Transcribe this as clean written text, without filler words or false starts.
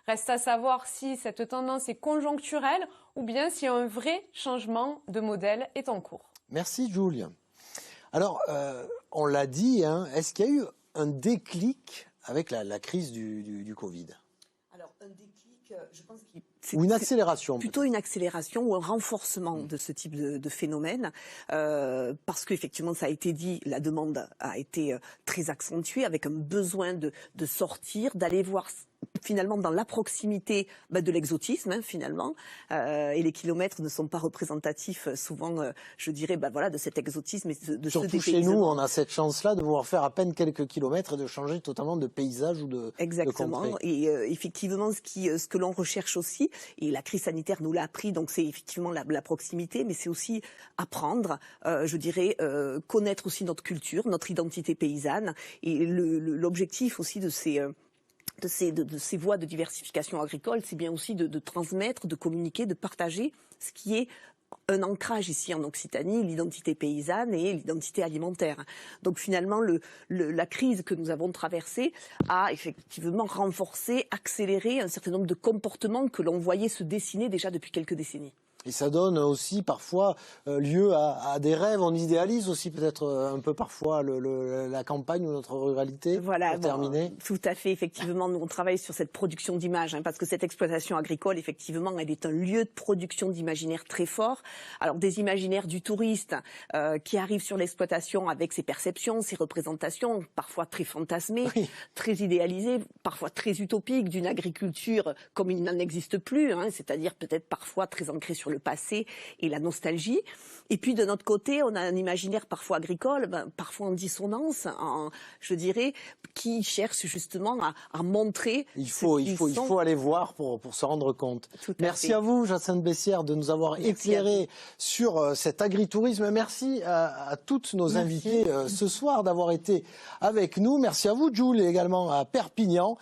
Reste à savoir si cette tendance est conjoncturelle ou bien si un vrai changement de modèle est en cours. Merci Julie. Alors, on l'a dit, hein, est-ce qu'il y a eu un déclic avec la crise du Covid? Alors, un déclic, je pense qu'il... Ou une accélération? Plutôt une accélération ou un renforcement de ce type de phénomène, parce qu'effectivement, ça a été dit, la demande a été très accentuée, avec un besoin de sortir, d'aller voir finalement dans la proximité de l'exotisme, hein, finalement, et les kilomètres ne sont pas représentatifs souvent, je dirais, voilà, de cet exotisme et de ce surtout chez nous, on a cette chance-là de pouvoir faire à peine quelques kilomètres et de changer totalement de paysage ou de exactement. De contrée. Et effectivement, ce que l'on recherche aussi, et la crise sanitaire nous l'a appris, donc c'est effectivement la proximité, mais c'est aussi apprendre, je dirais, connaître aussi notre culture, notre identité paysanne, et l'objectif aussi de ces voies de diversification agricole, c'est bien aussi de transmettre, de communiquer, de partager ce qui est un ancrage ici en Occitanie, l'identité paysanne et l'identité alimentaire. Donc finalement, la crise que nous avons traversée a effectivement renforcé, accéléré un certain nombre de comportements que l'on voyait se dessiner déjà depuis quelques décennies. Et ça donne aussi parfois lieu à des rêves. On idéalise aussi peut-être un peu parfois la campagne ou notre ruralité. Voilà, pour terminer. Tout à fait. Effectivement, nous on travaille sur cette production d'images, hein, parce que cette exploitation agricole, effectivement, elle est un lieu de production d'imaginaire très fort. Alors des imaginaires du touriste qui arrive sur l'exploitation avec ses perceptions, ses représentations, parfois très fantasmées, oui, très idéalisées, parfois très utopiques, d'une agriculture comme il n'en existe plus, hein, c'est-à-dire peut-être parfois très ancrée sur le passé et la nostalgie. Et puis de notre côté, on a un imaginaire parfois agricole, parfois en dissonance, je dirais, qui cherche justement à montrer. Il faut aller voir pour se rendre compte. Merci à vous, Jacinthe Bessières, de nous avoir éclairé sur cet agritourisme. Merci à toutes nos invités ce soir d'avoir été avec nous. Merci à vous, Jules, et également à Perpignan.